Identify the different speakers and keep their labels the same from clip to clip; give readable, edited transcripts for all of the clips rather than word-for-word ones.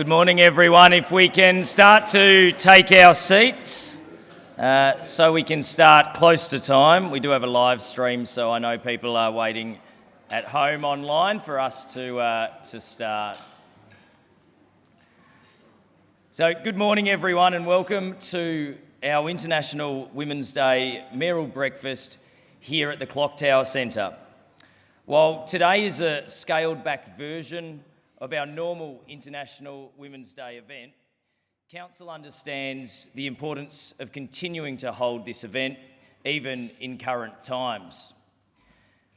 Speaker 1: Good morning, everyone. If we can start to take our seats so we can start close to time. We do have a live stream, so I know people are waiting at home online for us to start. So good morning, everyone, and welcome to our International Women's Day mayoral breakfast here at the Clock Tower Centre. While today is a scaled-back version of our normal International Women's Day event, Council understands the importance of continuing to hold this event even in current times.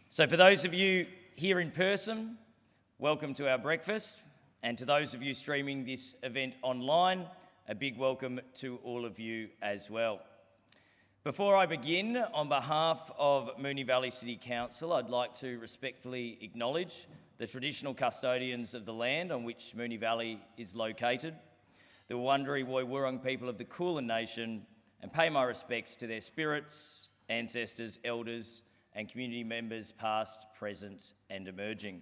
Speaker 1: So for those of you here in person, welcome to our breakfast, and to those of you streaming this event online, a big welcome to all of you as well. Before I begin, on behalf of Moonee Valley City Council, I'd like to respectfully acknowledge the traditional custodians of the land on which Moonee Valley is located, the Wurundjeri Woi-wurrung people of the Kulin Nation, and pay my respects to their spirits, ancestors, elders, and community members past, present, and emerging.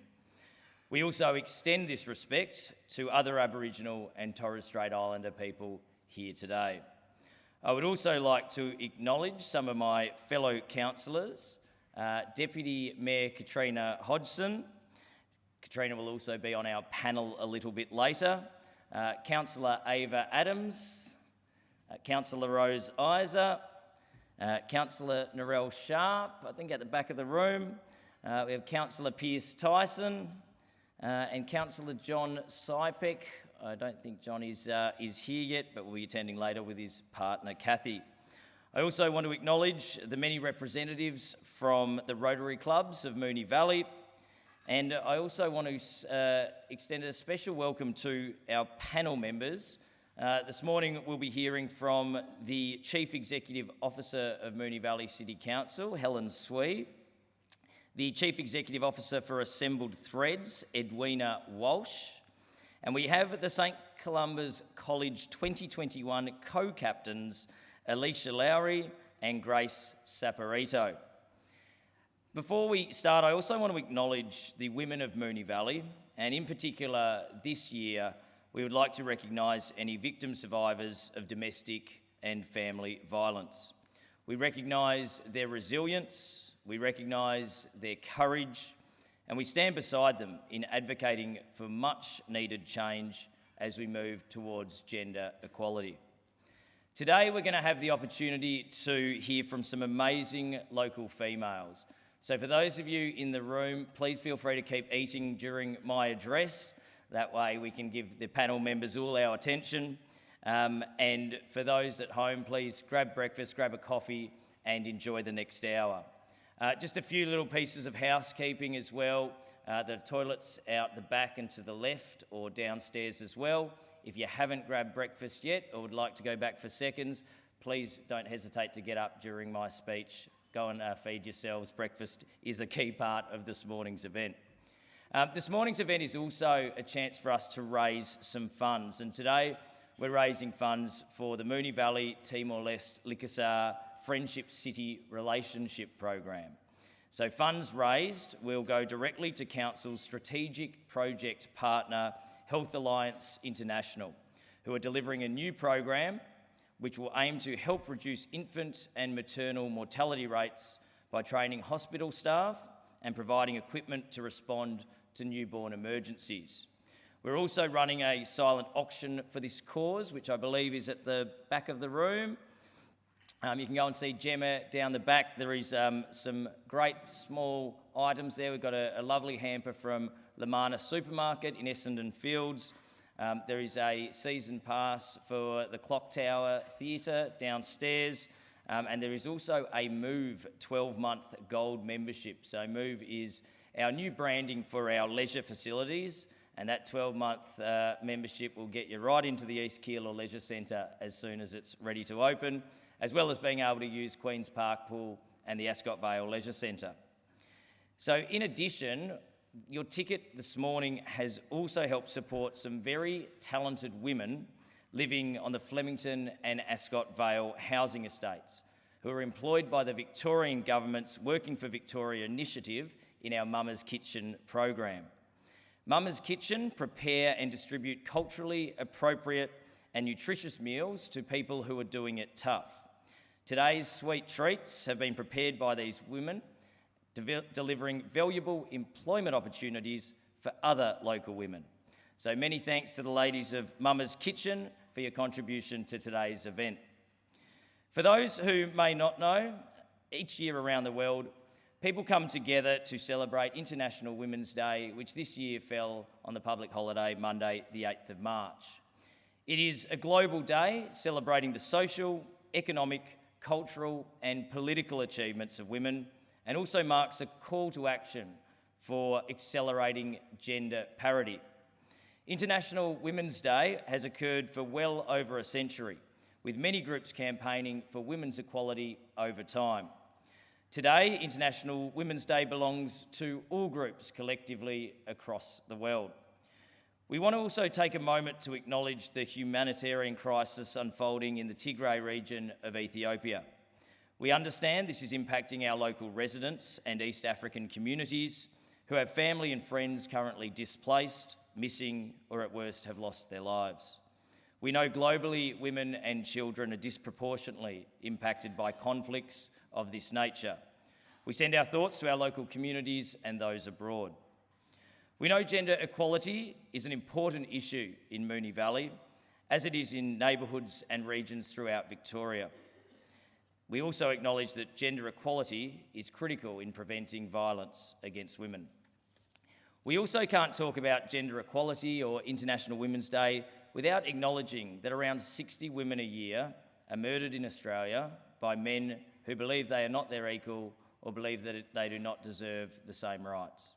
Speaker 1: We also extend this respect to other Aboriginal and Torres Strait Islander people here today. I would also like to acknowledge some of my fellow councillors, Deputy Mayor Katrina Hodgson. Katrina will also be on our panel a little bit later. Councillor Ava Adams, Councillor Rose Isa, Councillor Narelle Sharp, I think at the back of the room. We have Councillor Pierce Tyson and Councillor John Sypek. I don't think John is here yet, but will be attending later with his partner Kathy. I also want to acknowledge the many representatives from the Rotary Clubs of Moonee Valley, and I also want to extend a special welcome to our panel members. This morning we'll be hearing from the Chief Executive Officer of Moonee Valley City Council, Helen Swee, the Chief Executive Officer for Assembled Threads, Edwina Walsh, and we have the St Columba's College 2021 co-captains, Alicia Lowry and Grace Saporito. Before we start, I also want to acknowledge the women of Moonee Valley, and in particular this year, we would like to recognise any victim survivors of domestic and family violence. We recognise their resilience, we recognise their courage, and we stand beside them in advocating for much needed change as we move towards gender equality. Today we're going to have the opportunity to hear from some amazing local females. So for those of you in the room, please feel free to keep eating during my address. That way we can give the panel members all our attention. And for those at home, please grab breakfast, grab a coffee, and enjoy the next hour. Just a few little pieces of housekeeping as well. The toilets out the back and to the left or downstairs as well. If you haven't grabbed breakfast yet or would like to go back for seconds, please don't hesitate to get up during my speech. Go and feed yourselves. Breakfast is a key part of this morning's event. This morning's event is also a chance for us to raise some funds, and today we're raising funds for the Moonee Valley Timor-Leste-Likasar Friendship City Relationship Program. So funds raised will go directly to Council's strategic project partner, Health Alliance International, who are delivering a new program which will aim to help reduce infant and maternal mortality rates by training hospital staff and providing equipment to respond to newborn emergencies. We're also running a silent auction for this cause, which I believe is at the back of the room. You can go and see Gemma down the back. There is some great small items there. We've got a lovely hamper from Lamana Supermarket in Essendon Fields. There is a season pass for the Clock Tower Theatre downstairs, and there is also a Move 12-month gold membership. So Move is our new branding for our leisure facilities, and that 12-month membership will get you right into the East Keilor Leisure Centre as soon as it's ready to open, as well as being able to use Queen's Park Pool and the Ascot Vale Leisure Centre. So in addition, your ticket this morning has also helped support some very talented women living on the Flemington and Ascot Vale housing estates, who are employed by the Victorian Government's Working for Victoria initiative in our Mama's Kitchen program. Mama's Kitchen prepare and distribute culturally appropriate and nutritious meals to people who are doing it tough. Today's sweet treats have been prepared by these women, delivering valuable employment opportunities for other local women. So many thanks to the ladies of Mama's Kitchen for your contribution to today's event. For those who may not know, each year around the world, people come together to celebrate International Women's Day, which this year fell on the public holiday, Monday, the 8th of March. It is a global day celebrating the social, economic, cultural and political achievements of women, and also marks a call to action for accelerating gender parity. International Women's Day has occurred for well over a century, with many groups campaigning for women's equality over time. Today, International Women's Day belongs to all groups collectively across the world. We want to also take a moment to acknowledge the humanitarian crisis unfolding in the Tigray region of Ethiopia. We understand this is impacting our local residents and East African communities who have family and friends currently displaced, missing, or at worst have lost their lives. We know globally women and children are disproportionately impacted by conflicts of this nature. We send our thoughts to our local communities and those abroad. We know gender equality is an important issue in Moonee Valley, as it is in neighbourhoods and regions throughout Victoria. We also acknowledge that gender equality is critical in preventing violence against women. We also can't talk about gender equality or International Women's Day without acknowledging that around 60 women a year are murdered in Australia by men who believe they are not their equal or believe that they do not deserve the same rights.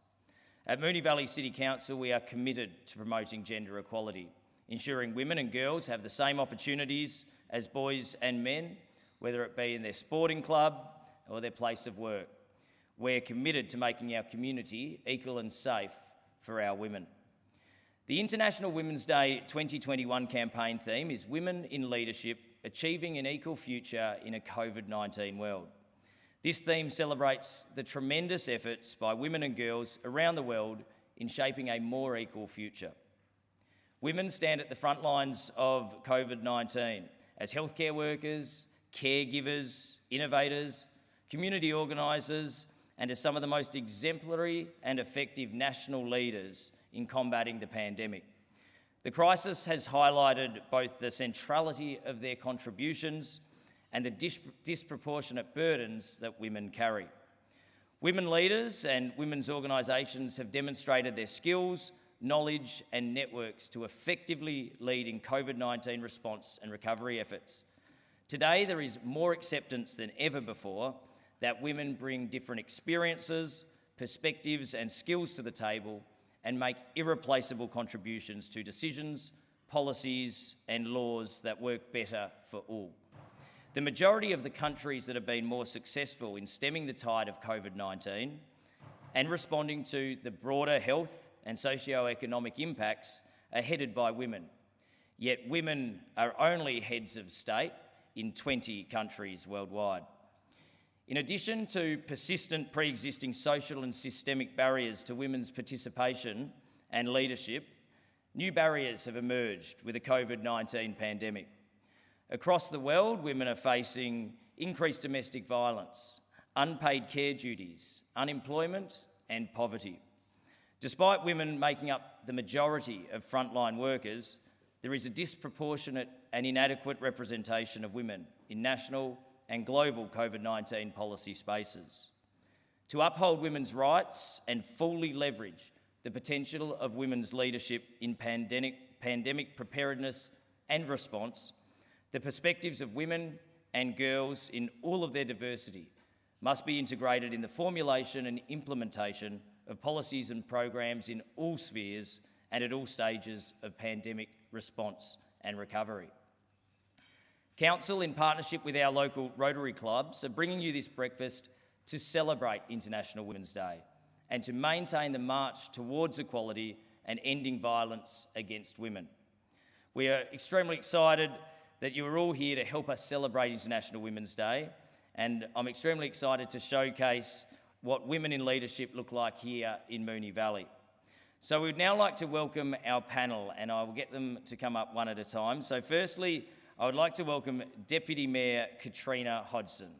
Speaker 1: At Moonee Valley City Council, we are committed to promoting gender equality, ensuring women and girls have the same opportunities as boys and men, whether it be in their sporting club or their place of work. We're committed to making our community equal and safe for our women. The International Women's Day 2021 campaign theme is Women in Leadership, Achieving an Equal Future in a COVID-19 World. This theme celebrates the tremendous efforts by women and girls around the world in shaping a more equal future. Women stand at the front lines of COVID-19 as healthcare workers, caregivers, innovators, community organisers, and as some of the most exemplary and effective national leaders in combating the pandemic. The crisis has highlighted both the centrality of their contributions and the disproportionate burdens that women carry. Women leaders and women's organisations have demonstrated their skills, knowledge and networks to effectively lead in COVID-19 response and recovery efforts. Today, there is more acceptance than ever before that women bring different experiences, perspectives and skills to the table and make irreplaceable contributions to decisions, policies and laws that work better for all. The majority of the countries that have been more successful in stemming the tide of COVID-19 and responding to the broader health and socio-economic impacts are headed by women. Yet women are only heads of state in 20 countries worldwide. In addition to persistent pre-existing social and systemic barriers to women's participation and leadership, new barriers have emerged with the COVID-19 pandemic. Across the world, women are facing increased domestic violence, unpaid care duties, unemployment and poverty. Despite women making up the majority of frontline workers, there is a disproportionate and inadequate representation of women in national and global COVID-19 policy spaces. To uphold women's rights and fully leverage the potential of women's leadership in pandemic preparedness and response, the perspectives of women and girls in all of their diversity must be integrated in the formulation and implementation of policies and programs in all spheres and at all stages of pandemic response and recovery. Council, in partnership with our local Rotary clubs, are bringing you this breakfast to celebrate International Women's Day and to maintain the march towards equality and ending violence against women. We are extremely excited that you are all here to help us celebrate International Women's Day, and I'm extremely excited to showcase what women in leadership look like here in Moonee Valley. So we'd now like to welcome our panel, and I will get them to come up one at a time. So firstly, I would like to welcome Deputy Mayor Katrina Hodgson.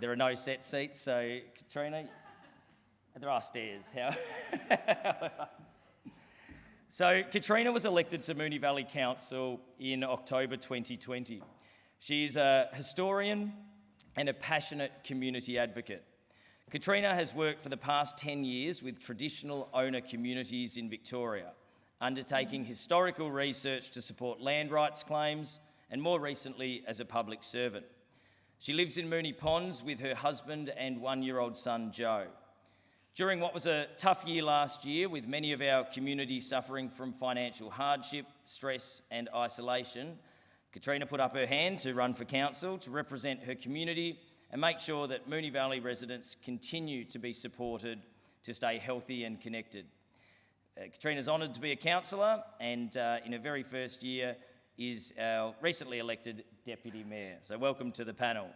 Speaker 1: There are no set seats, so Katrina, there are stairs. So Katrina was elected to Moonee Valley Council in October 2020. She's a historian and a passionate community advocate. Katrina has worked for the past 10 years with traditional owner communities in Victoria, undertaking historical research to support land rights claims, and more recently as a public servant. She lives in Moonee Ponds with her husband and one-year-old son, Joe. During what was a tough year last year, with many of our community suffering from financial hardship, stress and isolation, Katrina put up her hand to run for council to represent her community and make sure that Moonee Valley residents continue to be supported to stay healthy and connected. Katrina's honoured to be a councillor and in her very first year is our recently elected Deputy Mayor. So welcome to the panel.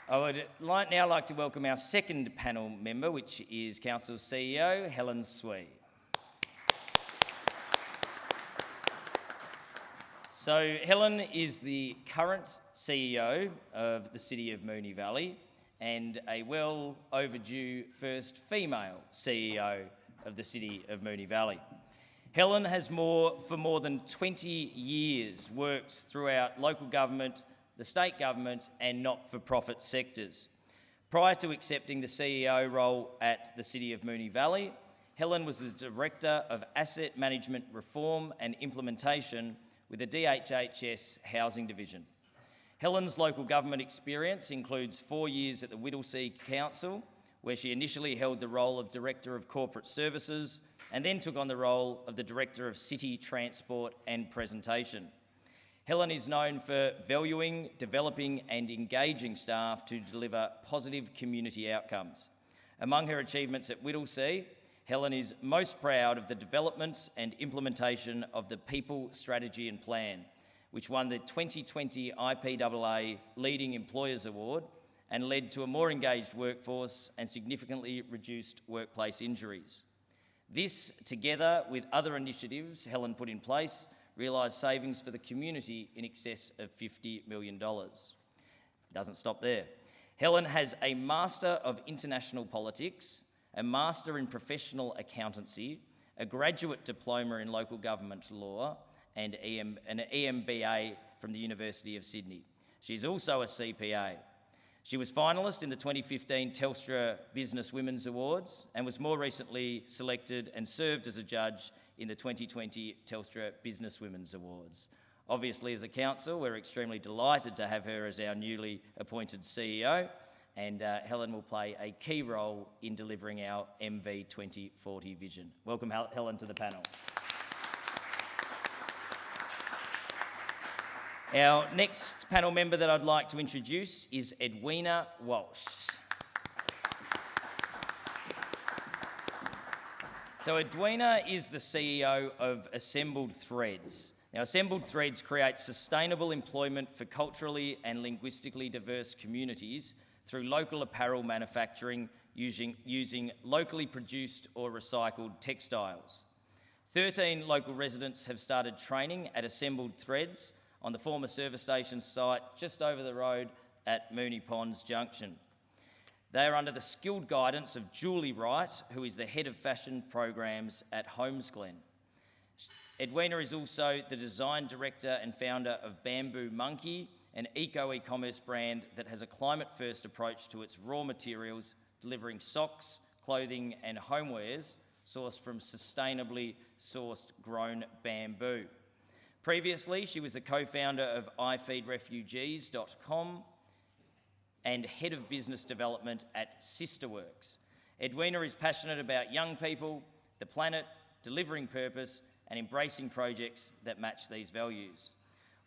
Speaker 1: I would now like to welcome our second panel member, which is Council's CEO, Helen Swee. So Helen is the current CEO of the City of Moonee Valley and a well overdue first female CEO of the City of Moonee Valley. Helen has for more than 20 years worked throughout local government, the state government and not-for-profit sectors. Prior to accepting the CEO role at the City of Moonee Valley, Helen was the Director of Asset Management Reform and Implementation with the DHHS Housing Division. Helen's local government experience includes 4 years at the Whittlesea Council, where she initially held the role of Director of Corporate Services and then took on the role of the Director of City Transport and Presentation. Helen is known for valuing, developing and engaging staff to deliver positive community outcomes. Among her achievements at Whittlesea, Helen is most proud of the development and implementation of the People Strategy and Plan, which won the 2020 IPAA Leading Employers Award and led to a more engaged workforce and significantly reduced workplace injuries. This, together with other initiatives Helen put in place, realised savings for the community in excess of $50 million. It doesn't stop there. Helen has a Master of International Politics, a Master in Professional Accountancy, a Graduate Diploma in Local Government Law, and an EMBA from the University of Sydney. She's also a CPA. She was finalist in the 2015 Telstra Business Women's Awards and was more recently selected and served as a judge in the 2020 Telstra Business Women's Awards. Obviously, as a council, we're extremely delighted to have her as our newly appointed CEO, and Helen will play a key role in delivering our MV 2040 vision. Welcome, Helen, to the panel. Our next panel member that I'd like to introduce is Edwina Walsh. So Edwina is the CEO of Assembled Threads. Now, Assembled Threads creates sustainable employment for culturally and linguistically diverse communities through local apparel manufacturing using locally produced or recycled textiles. 13 local residents have started training at Assembled Threads on the former service station site just over the road at Moonee Ponds Junction. They are under the skilled guidance of Julie Wright, who is the Head of Fashion Programs at Holmesglen. Edwina is also the Design Director and founder of Bamboo Monkey, an eco-commerce brand that has a climate-first approach to its raw materials, delivering socks, clothing and homewares sourced from sustainably sourced grown bamboo. Previously, she was the co-founder of ifeedrefugees.com and Head of Business Development at Sisterworks. Edwina is passionate about young people, the planet, delivering purpose and embracing projects that match these values.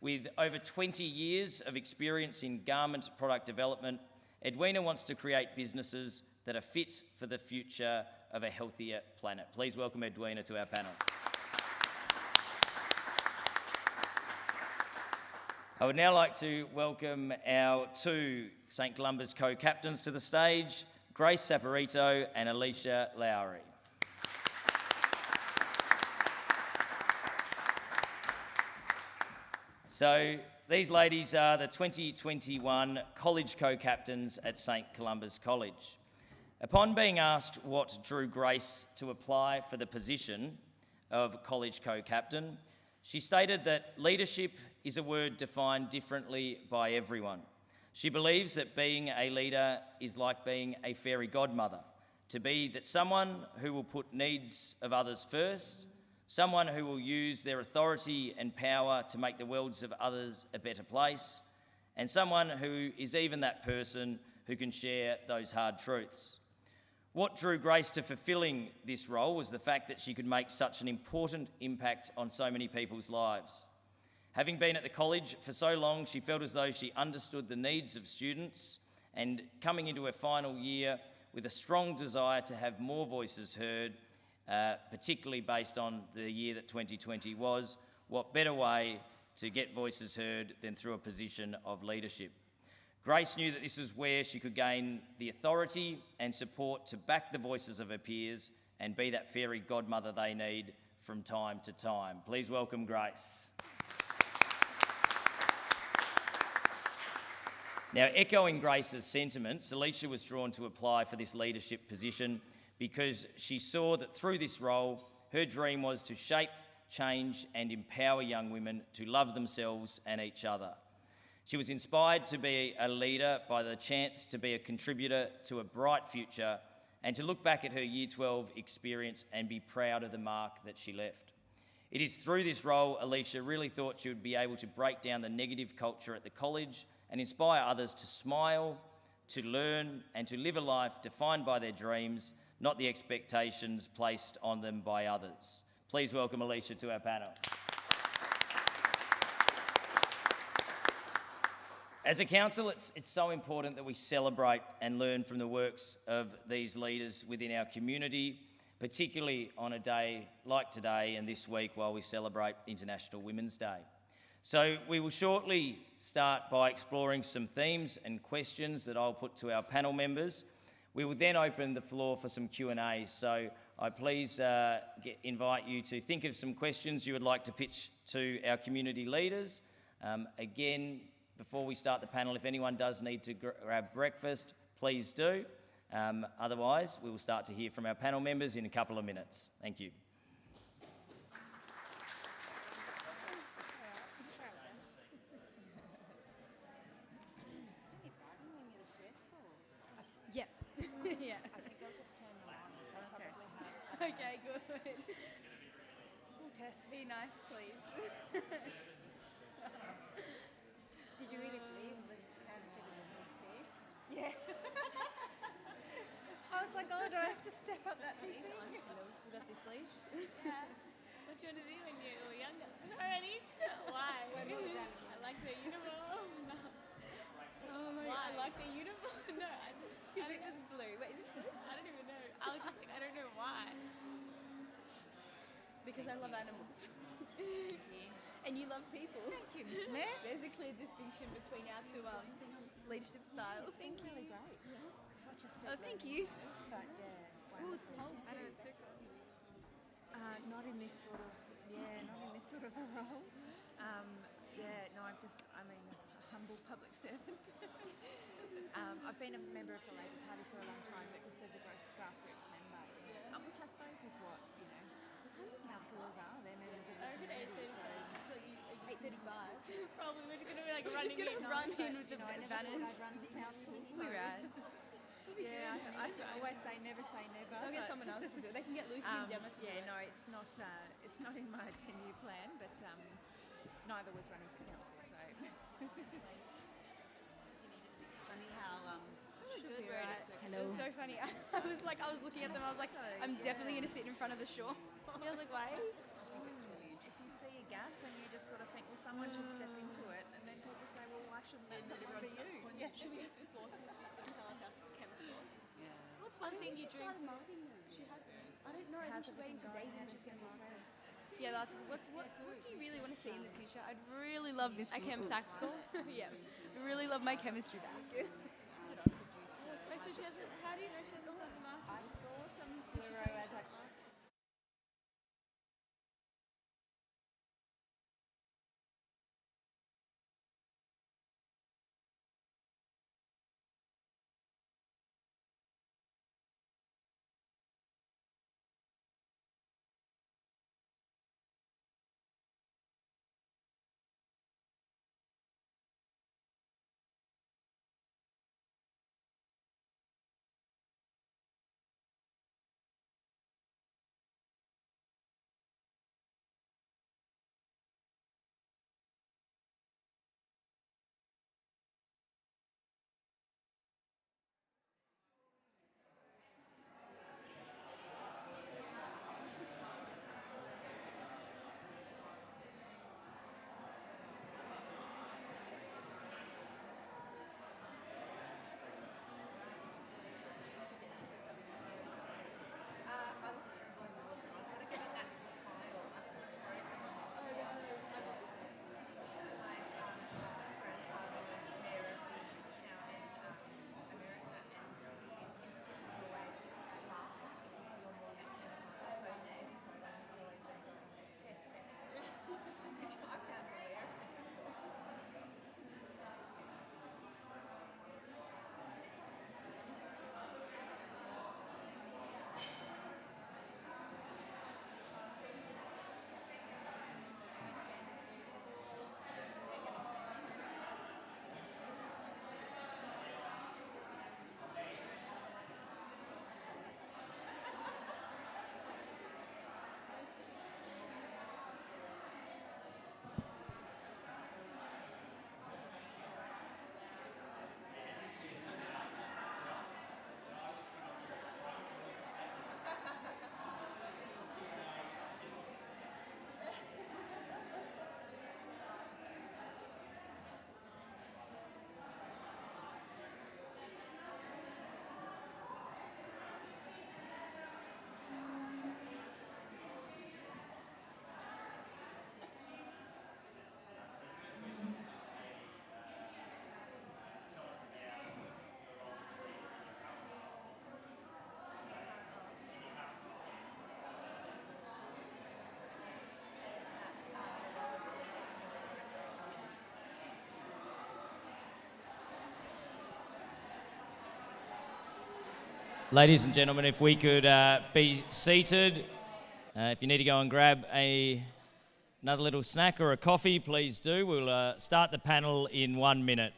Speaker 1: With over 20 years of experience in garment product development, Edwina wants to create businesses that are fit for the future of a healthier planet. Please welcome Edwina to our panel. I would now like to welcome our two St Columba's co-captains to the stage, Grace Saporito and Alicia Lowry. So these ladies are the 2021 college co-captains at St Columba's College. Upon being asked what drew Grace to apply for the position of college co-captain, she stated that leadership is a word defined differently by everyone. She believes that being a leader is like being a fairy godmother, to be that someone who will put needs of others first, someone who will use their authority and power to make the worlds of others a better place, and someone who is even that person who can share those hard truths. What drew Grace to fulfilling this role was the fact that she could make such an important impact on so many people's lives. Having been at the college for so long, she felt as though she understood the needs of students, and coming into her final year with a strong desire to have more voices heard, particularly based on the year that 2020 was, what better way to get voices heard than through a position of leadership? Grace knew that this was where she could gain the authority and support to back the voices of her peers and be that fairy godmother they need from time to time. Please welcome Grace. Now, echoing Grace's sentiments, Alicia was drawn to apply for this leadership position because she saw that through this role, her dream was to shape, change and empower young women to love themselves and each other. She was inspired to be a leader by the chance to be a contributor to a bright future and to look back at her Year 12 experience and be proud of the mark that she left. It is through this role Alicia really thought she would be able to break down the negative culture at the college and inspire others to smile, to learn and to live a life defined by their dreams, not the expectations placed on them by others. Please welcome Alicia to our panel. As a council, it's so important that we celebrate and learn from the works of these leaders within our community, particularly on a day like today and this week while we celebrate International Women's Day. So we will shortly start by exploring some themes and questions that I'll put to our panel members. We will then open the floor for some Q&A. So I please invite you to think of some questions you would like to pitch to our community leaders. Again, before we start the panel, if anyone does need to grab breakfast, please do. Otherwise, we will start to hear from our panel members in a couple of minutes. Thank you.
Speaker 2: Yep. Yeah.
Speaker 3: I think I'll just turn them on. Okay.
Speaker 2: Okay, good.
Speaker 3: We'll test.
Speaker 2: Be nice, please. Did you really believe the cab said it was stairs?
Speaker 3: Yeah. I was like, oh, do I have to step up that piece?
Speaker 2: Hello, we got this leash.
Speaker 3: Yeah. What do you want to do when you were younger? Already? Why? I like the uniform. No.
Speaker 2: Oh my
Speaker 3: Why?
Speaker 2: God, I like the uniform.
Speaker 3: No,
Speaker 2: Because it was blue. Wait, is it blue?
Speaker 3: I don't even know. I was just like, I don't know why.
Speaker 2: Because I love animals.
Speaker 3: Thank you.
Speaker 2: And you love people.
Speaker 3: Thank you, Mr. Mayor.
Speaker 2: There's a clear distinction between our two leadership styles.
Speaker 3: Thank you. Really great. Yeah. Such a step.
Speaker 2: Oh, thank you.
Speaker 3: But yeah.
Speaker 2: Ooh, it's cold too.
Speaker 3: I know it's so cold. Not in this sort of, not in this sort of a role. I'm a humble public servant. I've been a member of the Labor Party for a long time, but just as a grassroots member, which I suppose is what, councillors are. They're members of the community.
Speaker 2: So you 8:35.
Speaker 3: Probably we're just going to be like
Speaker 2: We're
Speaker 3: running
Speaker 2: just going to run in with the
Speaker 3: I never
Speaker 2: banners.
Speaker 3: thought I'd run to council. So.
Speaker 2: We're right.
Speaker 3: Yeah, I always say never say never.
Speaker 2: They'll get someone else to do it. They can get Lucy and Gemma to do it.
Speaker 3: Yeah, no, it's not in my 10-year plan, but neither was running for council, so.
Speaker 4: It's funny how
Speaker 2: Good,
Speaker 4: we're
Speaker 2: right?
Speaker 4: at
Speaker 2: It was so funny. I was looking at them. I was like, I'm definitely going to sit in front of the shore.
Speaker 3: I was like, why?
Speaker 4: it's really
Speaker 3: If you see a gap and you just sort of think, well, someone should step into it, and then people say, well, why shouldn't that someone be you? Yeah.
Speaker 2: Should we just force Miss Fish to tell us our chem scores?
Speaker 4: yeah.
Speaker 2: What's one thing you drink?
Speaker 3: She hasn't.
Speaker 2: I don't know. I think she's waiting for Daisy and she's going to be friends. Yeah, that's what do you really want to see in the future? I'd really love this.
Speaker 5: A chem sac school?
Speaker 2: Yeah, I really love my chemistry back.
Speaker 5: Wait, so she hasn't, how do you know she hasn't signed the mark?
Speaker 3: I saw some fluoro as I
Speaker 1: Ladies and gentlemen, if we could be seated. If you need to go and grab another little snack or a coffee, please do. We'll start the panel in 1 minute.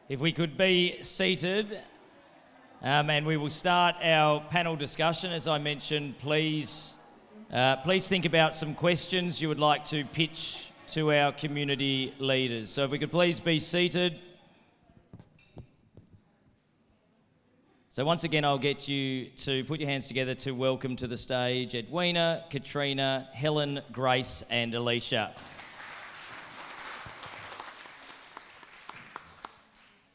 Speaker 1: If we could be seated, and we will start our panel discussion. As I mentioned, please think about some questions you would like to pitch to our community leaders. So if we could please be seated. So once again, I'll get you to put your hands together to welcome to the stage Edwina, Katrina, Helen, Grace and Alicia.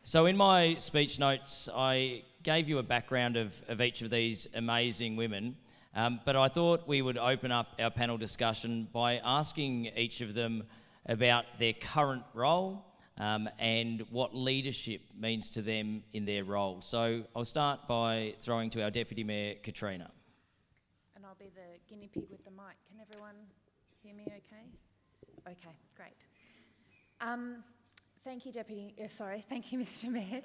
Speaker 1: So in my speech notes, I gave you a background of each of these amazing women, but I thought we would open up our panel discussion by asking each of them about their current role and what leadership means to them in their role. So I'll start by throwing to our Deputy Mayor, Katrina.
Speaker 3: And I'll be the guinea pig with the mic. Can everyone hear me okay? Okay, great. Thank you, Mr. Mayor.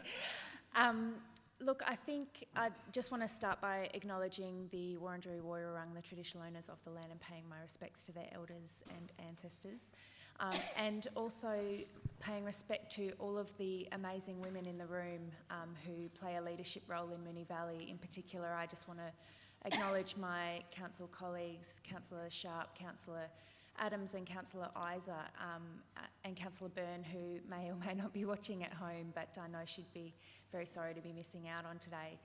Speaker 3: Look, I think I just want to start by acknowledging the Wurundjeri Woiwurrung, the traditional owners of the land, and paying my respects to their elders and ancestors. And also paying respect to all of the amazing women in the room who play a leadership role in Moonee Valley. In particular, I just want to acknowledge my council colleagues, Councillor Sharp, Councillor Adams and Councillor Isa and Councillor Byrne, who may or may not be watching at home, but I know she'd be very sorry to be missing out on today.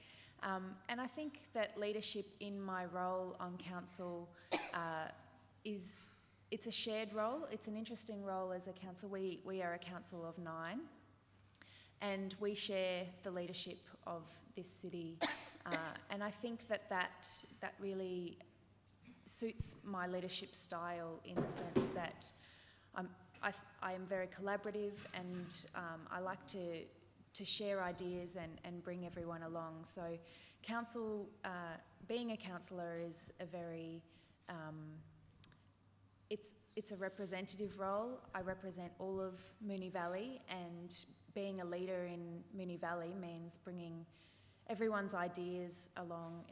Speaker 3: And I think that leadership in my role on council it's a shared role. It's an interesting role as a council. We are a council of 9, and we share the leadership of this city. And I think that really suits my leadership style in the sense that I am very collaborative, and I like to share ideas and bring everyone along. So council, being a councillor is a very, it's a representative role. I represent all of Moonee Valley, and being a leader in Moonee Valley means bringing everyone's ideas along,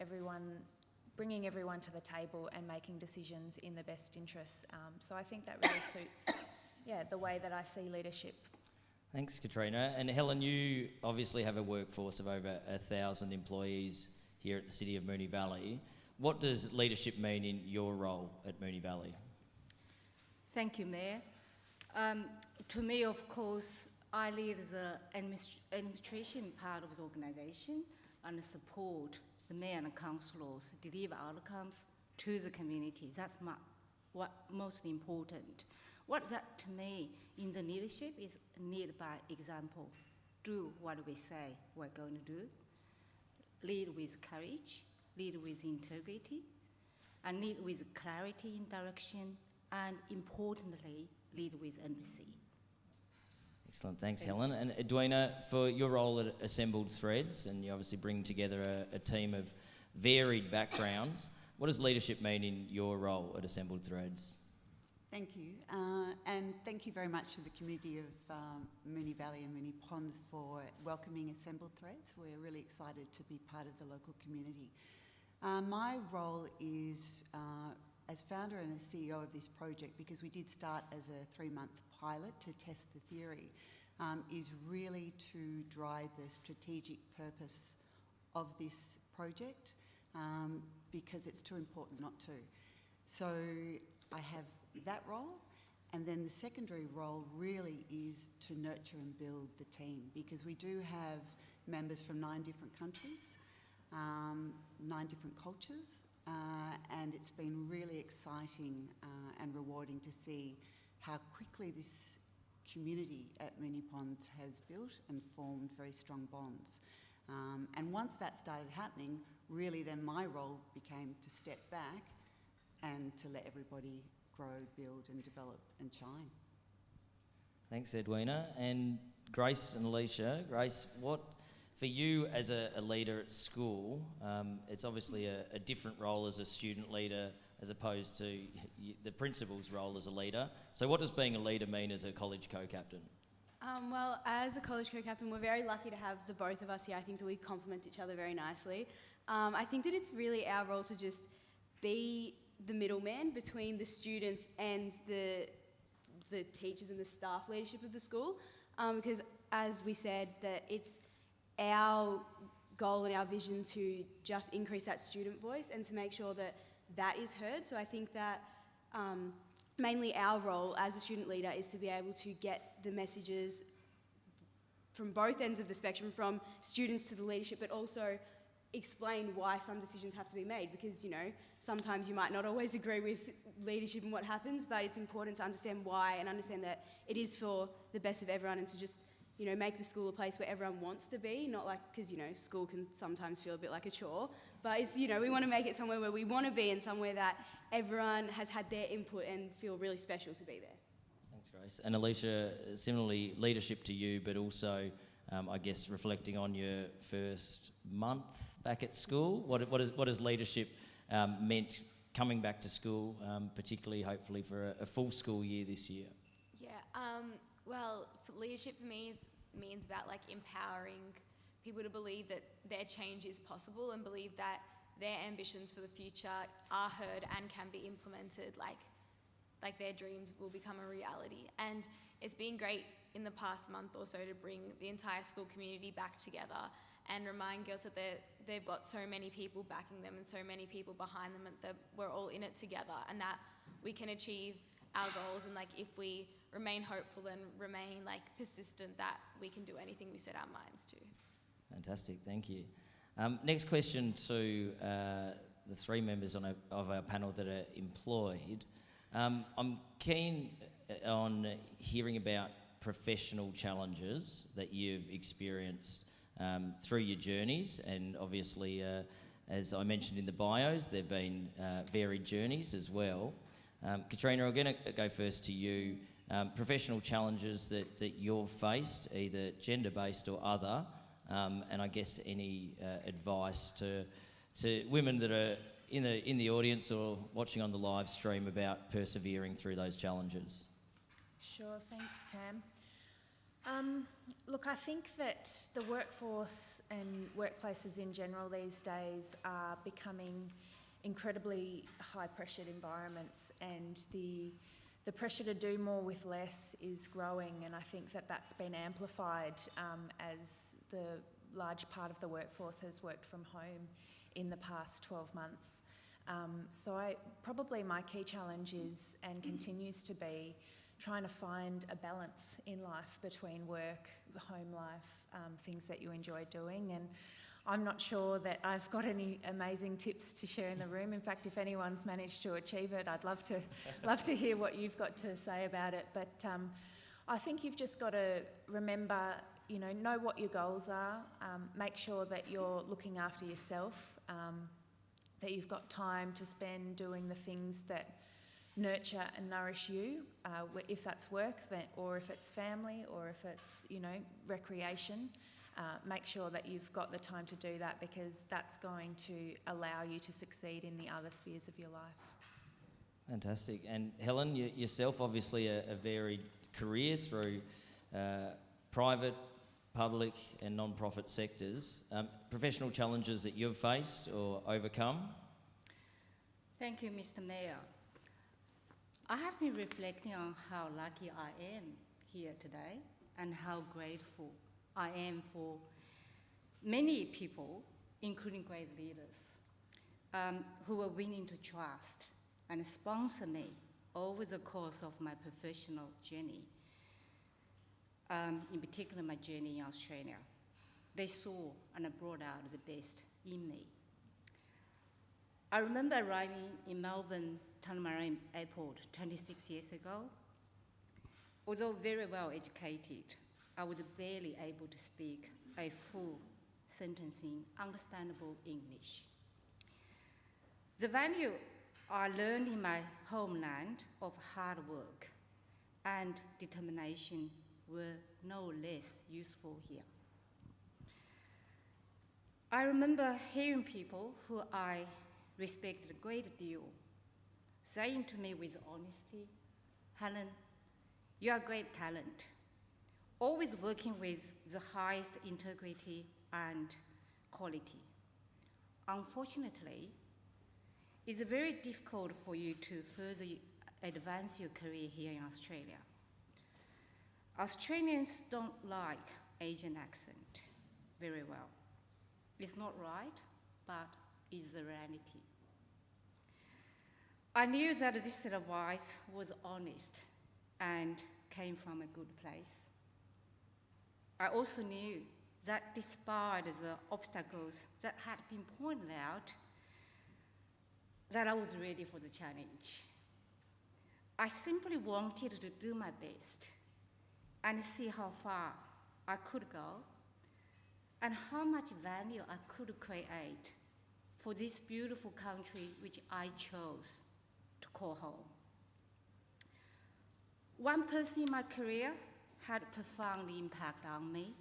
Speaker 3: bringing everyone to the table and making decisions in the best interests. So I think that really suits, the way that I see leadership.
Speaker 1: Thanks, Katrina. And Helen, you obviously have a workforce of over 1,000 employees here at the City of Moonee Valley. What does leadership mean in your role at Moonee Valley?
Speaker 5: Thank you, Mayor. To me, of course, I lead the administration part of the organisation and support the mayor and councillors deliver outcomes to the community. That's what most important. What that to me in the leadership is lead by example. Do what we say we're going to do. Lead with courage, lead with integrity, and lead with clarity in direction, and importantly, lead with empathy.
Speaker 1: Excellent, thanks Helen. And Edwina, for your role at Assembled Threads, and you obviously bring together a team of varied backgrounds, what does leadership mean in your role at Assembled Threads?
Speaker 4: Thank you, and thank you very much to the community of Moonee Valley and Moonee Ponds for welcoming Assembled Threads. We're really excited to be part of the local community. My role is as founder and as CEO of this project, because we did start as a 3-month pilot to test the theory, is really to drive the strategic purpose of this project, because it's too important not to. So I have that role, and then the secondary role really is to nurture and build the team, because we do have members from 9 different countries, 9 different cultures, and it's been really exciting and rewarding to see how quickly this community at Moonee Ponds has built and formed very strong bonds. And once that started happening, really then my role became to step back and to let everybody grow, build and develop and shine.
Speaker 1: Thanks, Edwina. And Grace and Alicia. Grace, what, for you as a leader at school, it's obviously a different role as a student leader as opposed to the principal's role as a leader. So what does being a leader mean as a college co-captain?
Speaker 2: Well, as a college co-captain, we're very lucky to have the both of us here. I think that we complement each other very nicely. I think that it's really our role to just be the middleman between the students and the teachers and the staff leadership of the school, because as we said, that it's our goal and our vision to just increase that student voice and to make sure that that is heard. So I think that mainly our role as a student leader is to be able to get the messages from both ends of the spectrum, from students to the leadership, but also explain why some decisions have to be made, because, you know, sometimes you might not always agree with leadership and what happens, but it's important to understand why and understand that it is for the best of everyone, and to just, you know, make the school a place where everyone wants to be, not like, because, you know, school can sometimes feel a bit like a chore, but it's, you know, we want to make it somewhere where we want to be and somewhere that everyone has had their input and feel really special to be there.
Speaker 1: Thanks, Grace. And Alicia, similarly, leadership to you, but also I guess reflecting on your first month back at school, what has leadership meant coming back to school, particularly hopefully for a full school year this year?
Speaker 6: Yeah, well, leadership for me means about like empowering people to believe that their change is possible and believe that their ambitions for the future are heard and can be implemented, like their dreams will become a reality. And it's been great in the past month or so to bring the entire school community back together and remind girls that they've got so many people backing them and so many people behind them, and that we're all in it together, and that we can achieve our goals, and if we remain hopeful and remain persistent, that we can do anything we set our minds to.
Speaker 1: Fantastic, thank you. Next question to the three members of our panel that are employed. I'm keen on hearing about professional challenges that you've experienced through your journeys, and obviously, as I mentioned in the bios, there have been varied journeys as well. Katrina, I'm going to go first to you. Professional challenges that you've faced, either gender-based or other, and I guess any advice to women that are in the audience or watching on the live stream about persevering through those challenges.
Speaker 3: Sure, thanks, Cam. Look, I think that the workforce and workplaces in general these days are becoming incredibly high-pressured environments, and the pressure to do more with less is growing, and I think that that's been amplified as the large part of the workforce has worked from home in the past 12 months. So probably my key challenge is, and continues to be, trying to find a balance in life between work, home life, things that you enjoy doing. And I'm not sure that I've got any amazing tips to share in the room. In fact, if anyone's managed to achieve it, I'd love to hear what you've got to say about it. But I think you've just got to remember, know what your goals are, make sure that you're looking after yourself, that you've got time to spend doing the things that nurture and nourish you, if that's work, or if it's family, or if it's, recreation. Make sure that you've got the time to do that, because that's going to allow you to succeed in the other spheres of your life.
Speaker 1: Fantastic. And Helen, yourself, obviously a varied career through private, public and non-profit sectors. Professional challenges that you've faced or overcome?
Speaker 5: Thank you, Mr. Mayor. I have been reflecting on how lucky I am here today and how grateful I am for many people, including great leaders, who are willing to trust and sponsor me over the course of my professional journey, in particular my journey in Australia. They saw and brought out the best in me. I remember arriving in Melbourne Tullamarine Airport 26 years ago. Although very well educated, I was barely able to speak a full sentence in understandable English. The value I learned in my homeland of hard work and determination were no less useful here. I remember hearing people who I respected a great deal saying to me with honesty, "Helen, you are a great talent, always working with the highest integrity and quality. Unfortunately, it's very difficult for you to further advance your career here in Australia. Australians don't like Asian accent very well. It's not right, but it's the reality." I knew that this advice was honest and came from a good place. I also knew that despite the obstacles that had been pointed out, that I was ready for the challenge. I simply wanted to do my best and see how far I could go and how much value I could create for this beautiful country which I chose to call home. One person in my career had a profound impact on me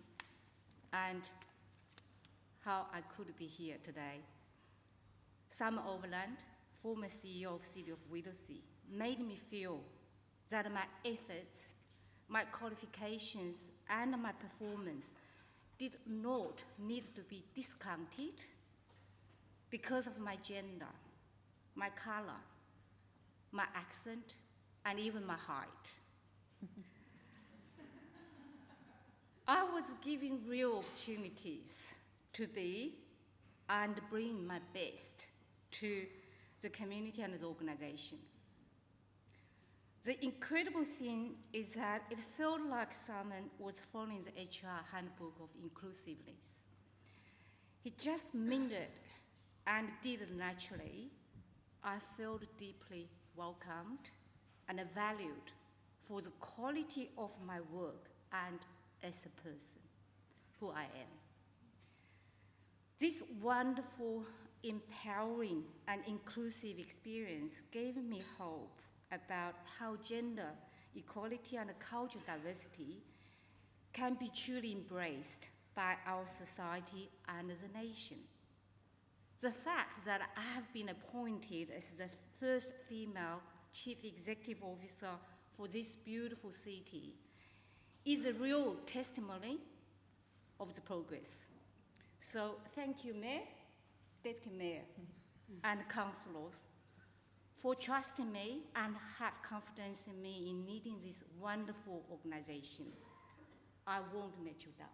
Speaker 5: and how I could be here today. Sam Overland, former CEO of City of Whittlesea, made me feel that my efforts, my qualifications, and my performance did not need to be discounted because of my gender, my color, my accent, and even my height. I was given real opportunities to be and bring my best to the community and the organization. The incredible thing is that it felt like someone was following the HR handbook of inclusiveness. He just meant it and did it naturally. I felt deeply welcomed and valued for the quality of my work and as a person who I am. This wonderful, empowering, and inclusive experience gave me hope about how gender equality and cultural diversity can be truly embraced by our society and the nation. The fact that I have been appointed as the first female Chief Executive Officer for this beautiful city is a real testimony of the progress. So thank you, Mayor, Deputy Mayor, and councillors for trusting me and have confidence in me in leading this wonderful organization. I won't let you down.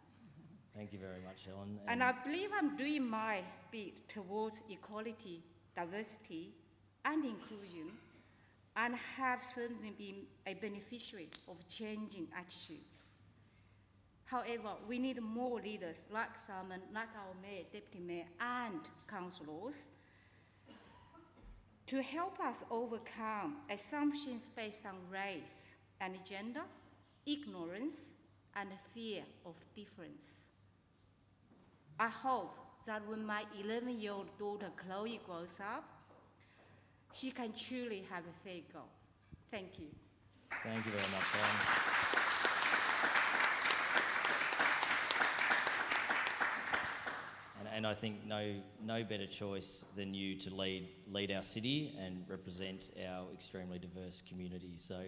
Speaker 1: Thank you very much, Helen.
Speaker 5: And I believe I'm doing my bit towards equality, diversity, and inclusion, and have certainly been a beneficiary of changing attitudes. However, we need more leaders like Simon, like our Mayor, Deputy Mayor, and councillors to help us overcome assumptions based on race and gender, ignorance, and fear of difference. I hope that when my 11-year-old daughter Chloe grows up, she can truly have a fair go. Thank you.
Speaker 1: Thank you very much, Helen. And I think no better choice than you to lead our city and represent our extremely diverse community. So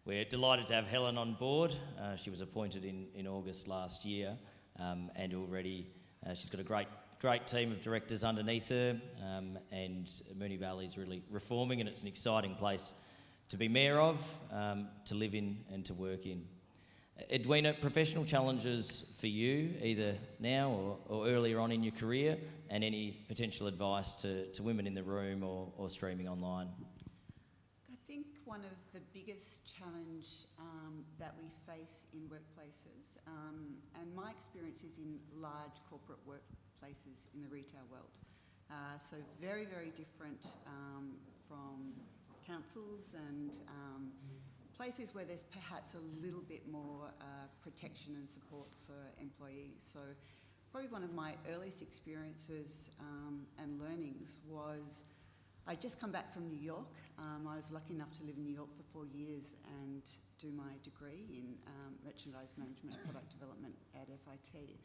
Speaker 1: we're delighted to have Helen on board. She was appointed in August last year, and already she's got a great team of directors underneath her, and Moonee Valley is really reforming, and it's an exciting place to be mayor of, to live in and to work in. Edwina, professional challenges for you, either now or earlier on in your career, and any potential advice to women in the room or streaming online?
Speaker 4: I think one of the biggest challenge that we face in workplaces, and my experience is in large corporate workplaces in the retail world. So very, very different from councils and places where there's perhaps a little bit more protection and support for employees. So probably one of my earliest experiences and learnings was I'd just come back from New York. I was lucky enough to live in New York for 4 years and do my degree in merchandise management and product development at FIT.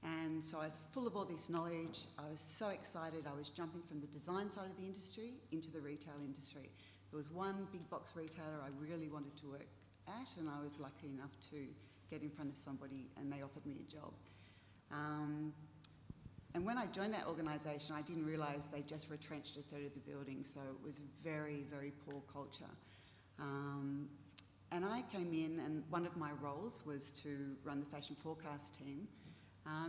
Speaker 4: And so I was full of all this knowledge. I was so excited. I was jumping from the design side of the industry into the retail industry. There was one big box retailer I really wanted to work at, and I was lucky enough to get in front of somebody and they offered me a job. And when I joined that organisation, I didn't realise they just retrenched a third of the building, so it was a very, very poor culture. And I came in, and one of my roles was to run the fashion forecast team.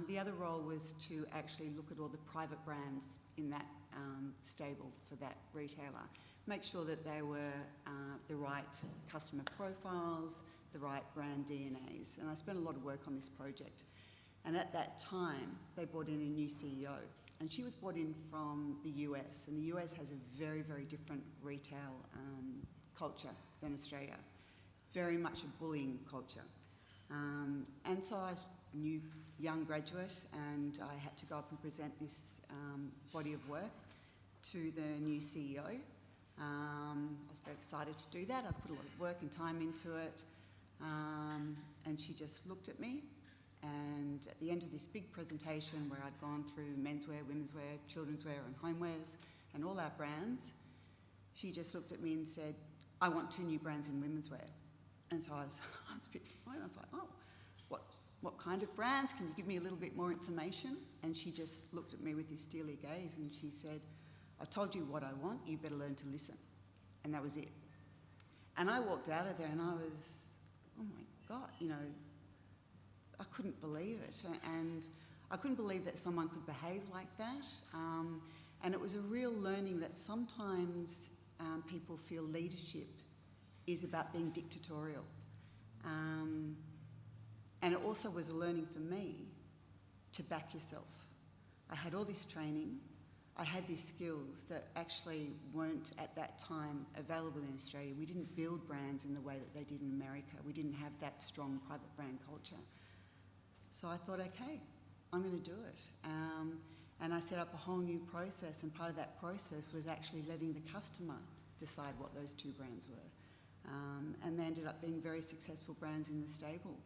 Speaker 4: The other role was to actually look at all the private brands in that stable for that retailer. Make sure that they were the right customer profiles, the right brand DNAs. And I spent a lot of work on this project. And at that time, they brought in a new CEO. And she was brought in from the US. And the US has a very, very different retail culture than Australia. Very much a bullying culture. And so I was a new young graduate, and I had to go up and present this body of work to the new CEO. I was very excited to do that. I put a lot of work and time into it. And she just looked at me, and at the end of this big presentation where I'd gone through menswear, womenswear, children's wear and homewares and all our brands, she just looked at me and said, "I want 2 new brands in women's wear." And so I was a bit annoyed. I was like, "Oh, what kind of brands? Can you give me a little bit more information? And she just looked at me with this steely gaze and she said, I told you what I want, you better learn to listen. And that was it. And I walked out of there and I was, oh my God, you know, I couldn't believe it. And I couldn't believe that someone could behave like that. And it was a real learning that sometimes people feel leadership is about being dictatorial. And it also was a learning for me to back yourself. I had all this training, I had these skills that actually weren't at that time available in Australia. We didn't build brands in the way that they did in America. We didn't have that strong private brand culture. So I thought, okay, I'm going to do it. And I set up a whole new process, and part of that process was actually letting the customer decide what those two brands were. And they ended up being very successful brands in the stable.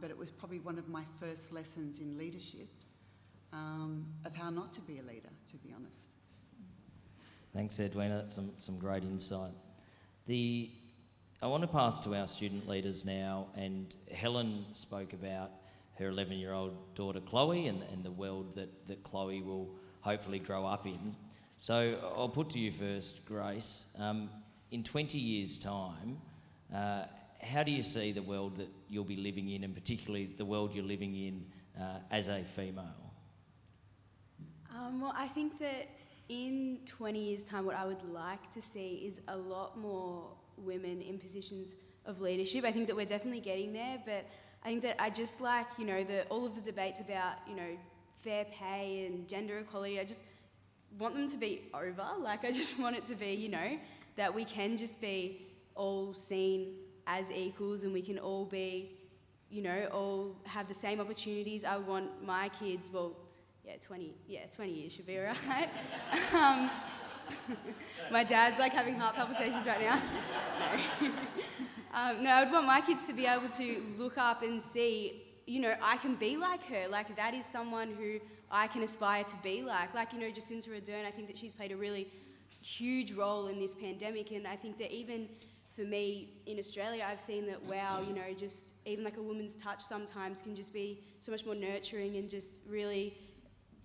Speaker 4: But it was probably one of my first lessons in leadership of how not to be a leader, to be honest.
Speaker 1: Thanks, Edwina. That's some great insight. I want to pass to our student leaders now, and Helen spoke about her 11-year-old daughter Chloe and the world that Chloe will hopefully grow up in. So I'll put to you first, Grace. In 20 years' time, how do you see the world that you'll be living in, and particularly the world you're living in as a female?
Speaker 2: Well, I think that in 20 years' time, what I would like to see is a lot more women in positions of leadership. I think that we're definitely getting there, but I think that I just like, you know, all of the debates about, you know, fair pay and gender equality. I just want them to be over. Like, I just want it to be, you know, that we can just be all seen as equals and we can all be, you know, all have the same opportunities. I want my kids, well, 20 years should be all right. My dad's like having heart palpitations right now. No, I would want my kids to be able to look up and see, you know, I can be like her. Like, that is someone who I can aspire to be like. Like, you know, Jacinta Ardern, I think that she's played a really huge role in this pandemic. And I think that even for me in Australia, I've seen that, wow, you know, just even like a woman's touch sometimes can just be so much more nurturing and just really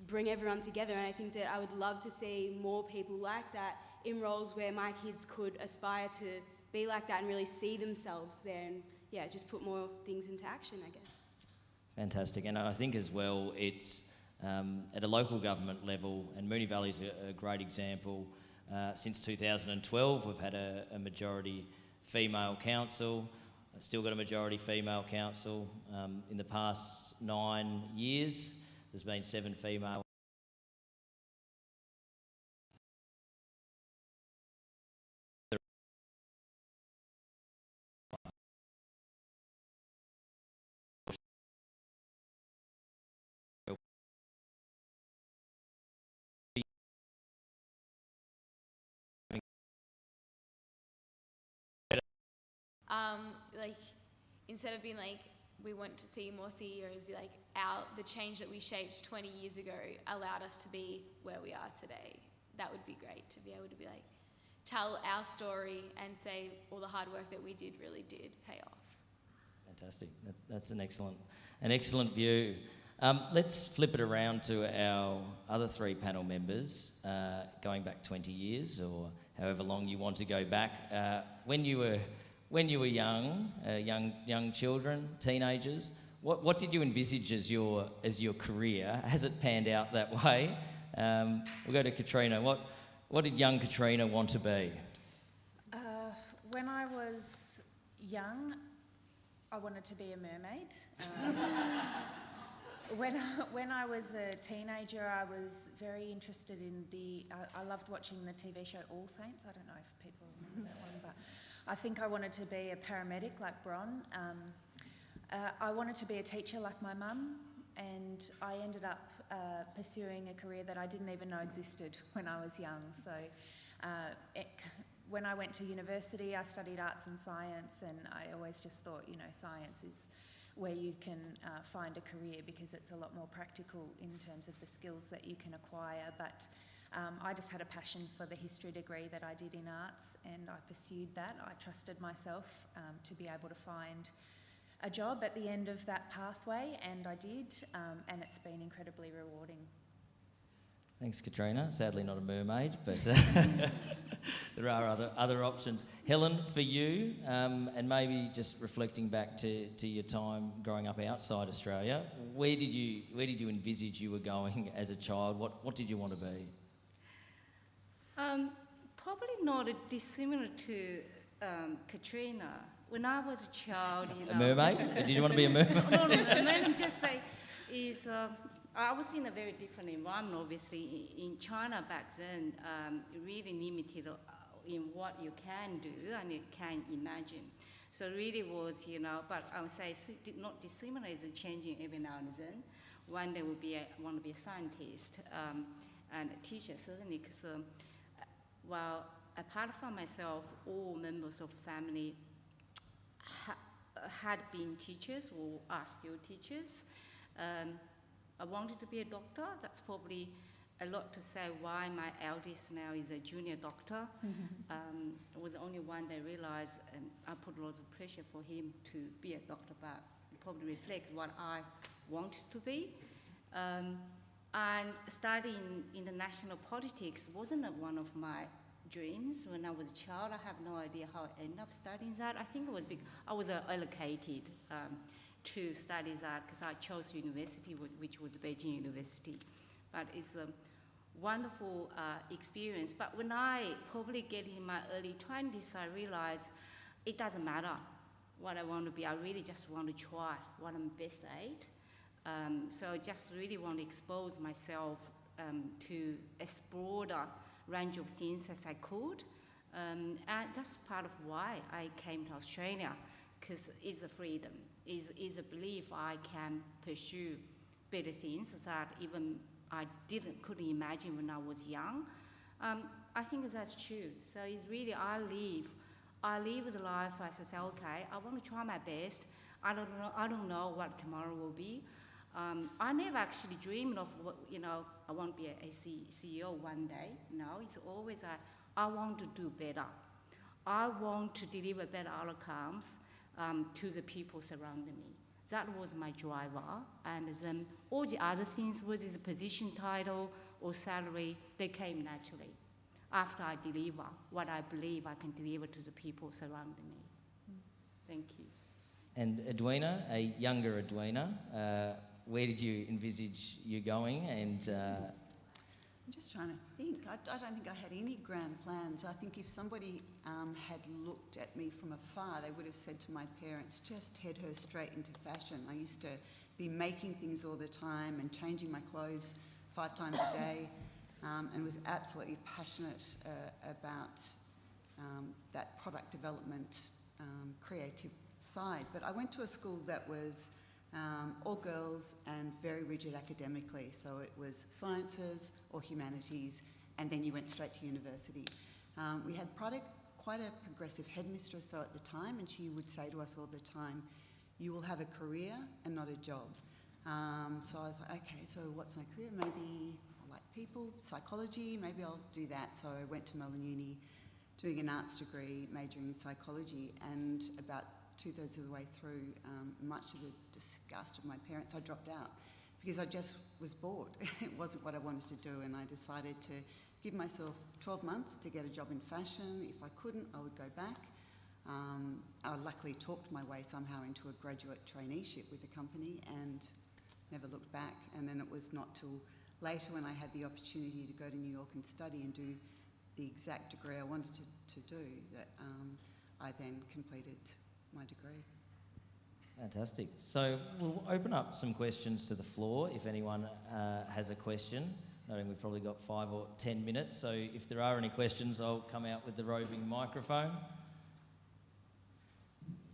Speaker 2: bring everyone together. And I think that I would love to see more people like that in roles where my kids could aspire to be like that and really see themselves there and, yeah, just put more things into action, I guess.
Speaker 1: Fantastic. And I think as well, it's at a local government level, and Moonee Valley's a great example. Since 2012, we've had a majority female council, still got a majority female council. In the past 9 years, there's been 7 female.
Speaker 6: Like, instead of being like, we want to see more CEOs, be like, the change that we shaped 20 years ago allowed us to be where we are today. That would be great, to be able to be like, tell our story and say all the hard work that we did really did pay off.
Speaker 1: Fantastic. That's an excellent view. Let's flip it around to our other 3 panel members, going back 20 years or however long you want to go back. When you were young children, teenagers, what did you envisage as your career? Has it panned out that way? We'll go to Katrina. What did young Katrina want to be?
Speaker 3: When I was young, I wanted to be a mermaid. When I was a teenager, I was very interested in I loved watching the TV show All Saints. I don't know if people remember that one, but I think I wanted to be a paramedic like Bron. I wanted to be a teacher like my mum, and I ended up pursuing a career that I didn't even know existed when I was young. So when I went to university, I studied arts and science, and I always just thought, you know, science is where you can find a career because it's a lot more practical in terms of the skills that you can acquire. But I just had a passion for the history degree that I did in arts, and I pursued that. I trusted myself to be able to find
Speaker 7: a job at the end of that pathway, and I did, and it's been incredibly rewarding.
Speaker 1: Thanks, Katrina. Sadly not a mermaid, but there are other options. Helen, for you, and maybe just reflecting back to your time growing up outside Australia, where did you envisage you were going as a child? What did you want to be?
Speaker 5: Probably not dissimilar to Katrina. When I was a child,
Speaker 1: A mermaid? Did you want to be a mermaid?
Speaker 5: No, mermaid, I'm just saying, I was in a very different environment, obviously. In China back then, really limited in what you can do and you can imagine. So really was, but I would say not dissimilar is changing every now and then. One day want to be a scientist and a teacher, certainly, because apart from myself, all members of family had been teachers or are still teachers. I wanted to be a doctor. That's probably a lot to say why my eldest now is a junior doctor. It was only one day I realized, and I put lots of pressure for him to be a doctor, but it probably reflects what I wanted to be. And studying international politics wasn't one of my dreams when I was a child. I have no idea how I ended up studying that. I think it was because I was allocated to study that because I chose university, which was Beijing University. But it's a wonderful experience. But when I probably get in my early 20s, I realized it doesn't matter what I want to be. I really just want to try what I'm best at. So I just really want to expose myself to as broad a range of things as I could. And that's part of why I came to Australia, because it's a freedom, is a belief I can pursue better things that even I couldn't imagine when I was young. I think that's true. So it's really, I live the life as I say, okay, I want to try my best. I don't know what tomorrow will be. I never actually dreamed of, I want to be a CEO one day. No, it's always I want to do better. I want to deliver better outcomes to the people surrounding me. That was my driver. And then all the other things, whether it's a position title or salary, they came naturally after I deliver what I believe I can deliver to the people surrounding me. Thank you.
Speaker 1: And Edwina, a younger Edwina, where did you envisage you going? And
Speaker 4: I'm just trying to think. I don't think I had any grand plans. I think if somebody had looked at me from afar, they would have said to my parents, just head her straight into fashion. I used to be making things all the time and changing my clothes 5 times a day, and was absolutely passionate about that product development, creative side. But I went to a school that was all girls and very rigid academically. So it was sciences or humanities, and then you went straight to university. We had quite a progressive headmistress at the time, and she would say to us all the time, you will have a career and not a job. So I was like, okay, so what's my career? Maybe I like people, psychology, maybe I'll do that. So I went to Melbourne Uni doing an arts degree, majoring in psychology, and about 2/3 of the way through, much to the disgust of my parents, I dropped out because I just was bored. It wasn't what I wanted to do, and I decided to give myself 12 months to get a job in fashion. If I couldn't, I would go back. I luckily talked my way somehow into a graduate traineeship with the company and never looked back. And then it was not till later when I had the opportunity to go to New York and study and do the exact degree I wanted to do that I then completed my degree.
Speaker 1: Fantastic. So we'll open up some questions to the floor if anyone has a question. Noting we've probably got 5 or 10 minutes, so if there are any questions, I'll come out with the roving microphone.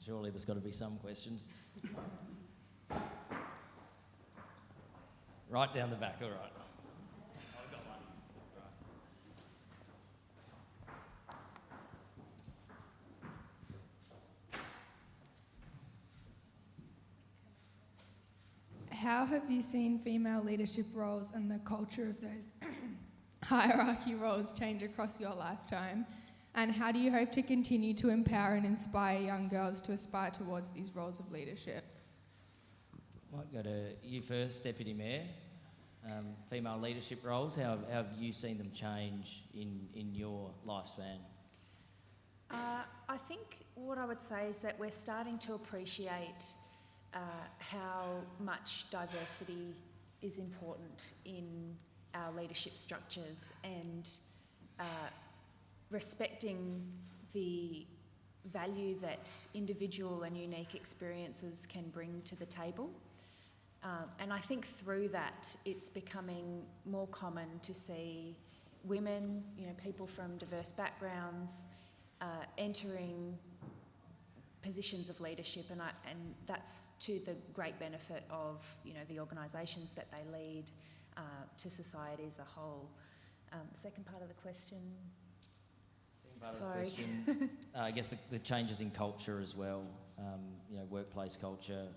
Speaker 1: Surely there's got to be some questions. Right down the back, all right. I've got one.
Speaker 8: How have you seen female leadership roles and the culture of those hierarchy roles change across your lifetime? And how do you hope to continue to empower and inspire young girls to aspire towards these roles of leadership?
Speaker 1: Might go to you first, Deputy Mayor. Female leadership roles, how have you seen them change in your lifespan?
Speaker 7: I think what I would say is that we're starting to appreciate how much diversity is important in our leadership structures, and respecting the value that individual and unique experiences can bring to the table. And I think through that, it's becoming more common to see women, people from diverse backgrounds, entering positions of leadership, and that's to the great benefit of the organisations that they lead, to society as a whole. Second part of the question. Sorry.
Speaker 1: I guess the changes in culture as well, workplace culture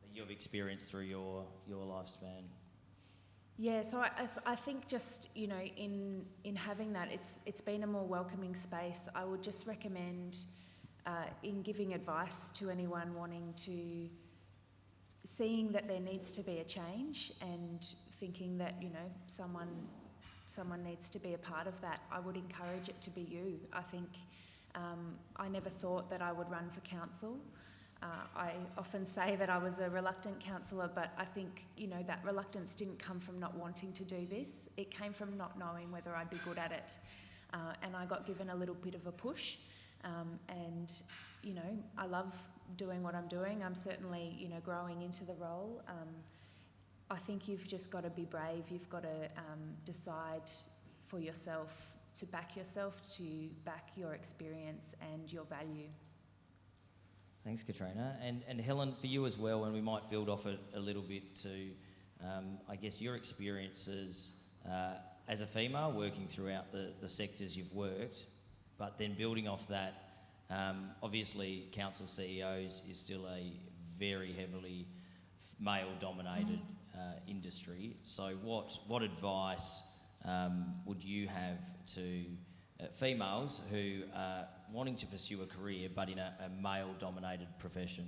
Speaker 1: that you've experienced through your lifespan.
Speaker 7: Yeah, so I think just, in having that, it's been a more welcoming space. I would just recommend, in giving advice to anyone wanting to, seeing that there needs to be a change and thinking that, someone needs to be a part of that, I would encourage it to be you. I think I never thought that I would run for council. I often say that I was a reluctant councillor, but I think, that reluctance didn't come from not wanting to do this. It came from not knowing whether I'd be good at it. And I got given a little bit of a push. And, I love doing what I'm doing. I'm certainly, growing into the role. I think you've just got to be brave. You've got to decide for yourself, to back your experience and your value.
Speaker 1: Thanks, Katrina. And Helen, for you as well, and we might build off it a little bit to, I guess, your experiences as a female working throughout the sectors you've worked, but then building off that, obviously council CEOs is still a very heavily male-dominated industry. So what advice would you have to females who are wanting to pursue a career but in a male-dominated profession?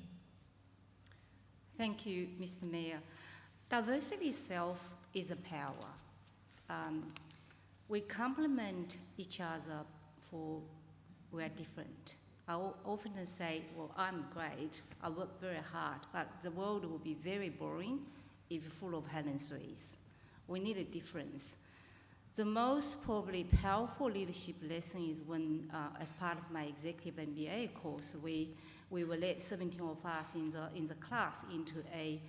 Speaker 5: Thank you, Mr. Mayor. Diversity itself is a power. We complement each other for we're different. I often say, well, I'm great, I work very hard, but the world will be very boring if full of Helen Sweys. We need a difference. The most probably powerful leadership lesson is when, as part of my executive MBA course, we were led 17 of us in the class into a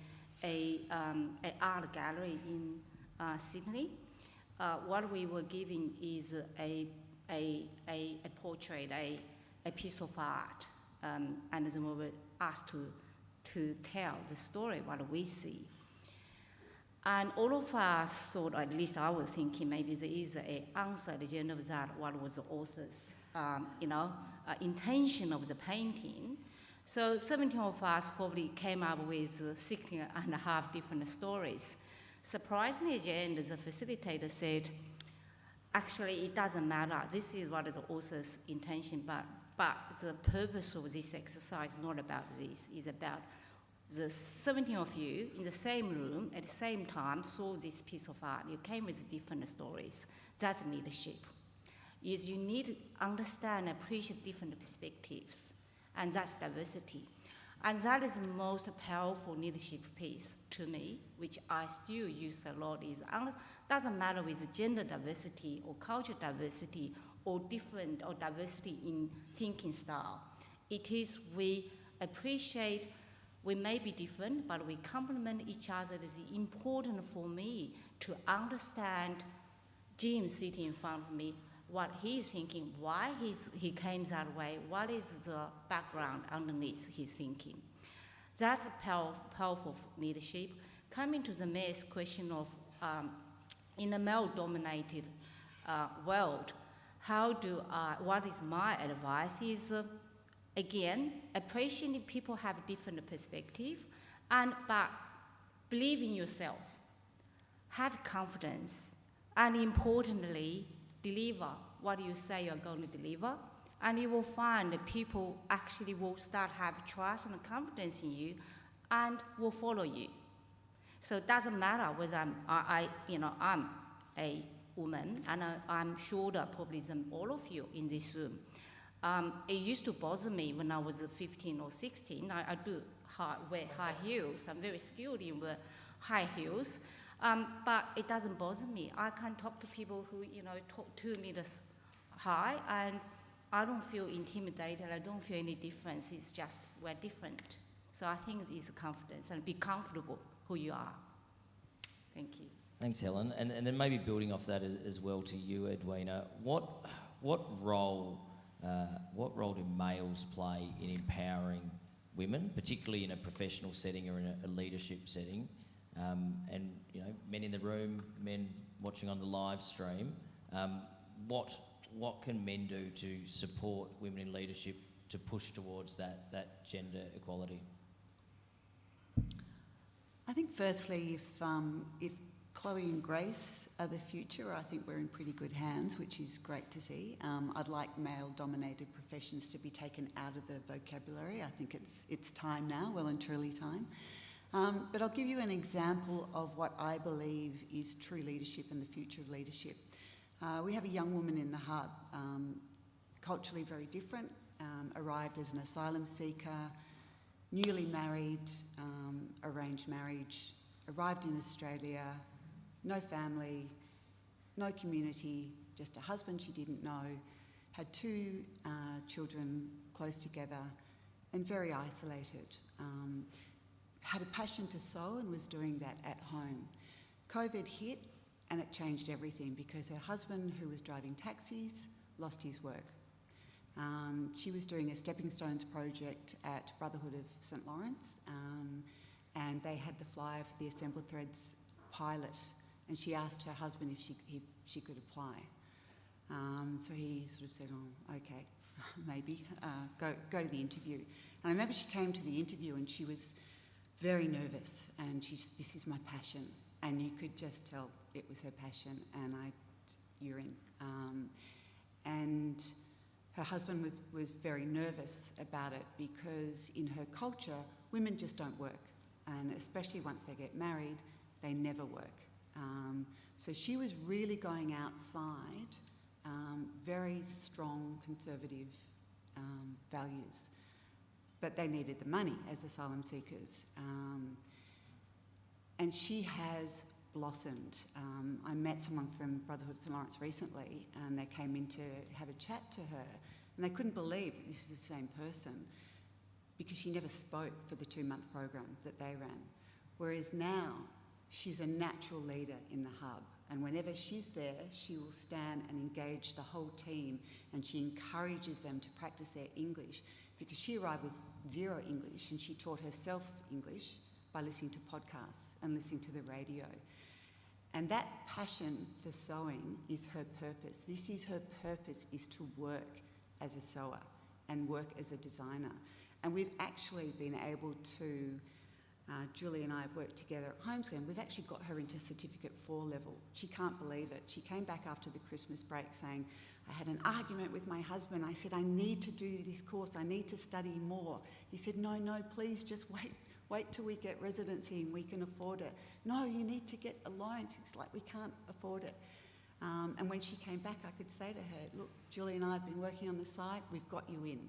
Speaker 5: art gallery in Sydney. What we were giving is a portrait, a piece of art, and then we were asked to tell the story what we see. And all of us thought, or at least I was thinking, maybe there is an answer at the end of that, what was the author's intention of the painting. So 17 of us probably came up with 16.5 different stories. Surprisingly, at the end, the facilitator said, actually, it doesn't matter. This is what is the author's intention, but the purpose of this exercise is not about this. It's about the 17 of you in the same room at the same time saw this piece of art. You came with different stories. That's leadership. Is you need to understand and appreciate different perspectives, and that's diversity. And that is the most powerful leadership piece to me, which I still use a lot, is doesn't matter with gender diversity or cultural diversity or diversity in thinking style. It is we appreciate, we may be different, but we complement each other. It is important for me to understand Jim sitting in front of me, what he's thinking, why he came that way, what is the background underneath his thinking. That's powerful leadership. Coming to the mayor's question of, in a male-dominated world, what is my advice is, again, appreciating people have different perspective, but believe in yourself, have confidence, and importantly, deliver deliver what you say you're going to deliver, and you will find that people actually will start have trust and confidence in you and will follow you. So it doesn't matter whether I'm a woman, and I'm sure that probably than all of you in this room. It used to bother me when I was 15 or 16. I do wear high heels. I'm very skilled in wear high heels, but it doesn't bother me. I can talk to people who, talk 2 meters high, and I don't feel intimidated. I don't feel any difference. It's just we're different. So I think it's confidence and be comfortable who you are. Thank you.
Speaker 1: Thanks, Helen. And then maybe building off that as well to you, Edwina, what role do males play in empowering women, particularly in a professional setting or in a leadership setting? And men in the room, men watching on the live stream, what can men do to support women in leadership to push towards that gender equality?
Speaker 4: I think firstly, if Chloe and Grace are the future, I think we're in pretty good hands, which is great to see. I'd like male-dominated professions to be taken out of the vocabulary. I think it's time now, well and truly time. But I'll give you an example of what I believe is true leadership and the future of leadership. We have a young woman in the hub, culturally very different, arrived as an asylum seeker, newly married, arranged marriage, arrived in Australia, no family, no community, just a husband she didn't know, had 2 children close together and very isolated. Had a passion to sew and was doing that at home. COVID hit and it changed everything because her husband, who was driving taxis, lost his work. She was doing a Stepping Stones project at Brotherhood of St Lawrence, and they had the flyer for the Assembled Threads pilot, and she asked her husband if she could apply. So he sort of said, oh, okay, maybe, go to the interview. And I remember she came to the interview and she was very nervous, and this is my passion. And you could just tell it was her passion, and you're in. And her husband was very nervous about it because in her culture, women just don't work. And especially once they get married, they never work. So she was really going outside very strong conservative values. But they needed the money as asylum seekers. And she has blossomed. I met someone from Brotherhood of St Lawrence recently, and they came in to have a chat to her, and they couldn't believe that this was the same person because she never spoke for the 2-month program that they ran. Whereas now, she's a natural leader in the hub, and whenever she's there, she will stand and engage the whole team, and she encourages them to practice their English because she arrived with 0 English, and she taught herself English by listening to podcasts and listening to the radio. And that passion for sewing is her purpose. This is her purpose, is to work as a sewer and work as a designer. And we've actually been able to, Julie and I have worked together at Homeschool, we've actually got her into Certificate 4 level. She can't believe it. She came back after the Christmas break saying, I had an argument with my husband. I said, I need to do this course. I need to study more. He said, no, please just wait till we get residency and we can afford it. No, you need to get a loan. She's like, we can't afford it. And when she came back, I could say to her, look, Julie and I have been working on the site. We've got you in.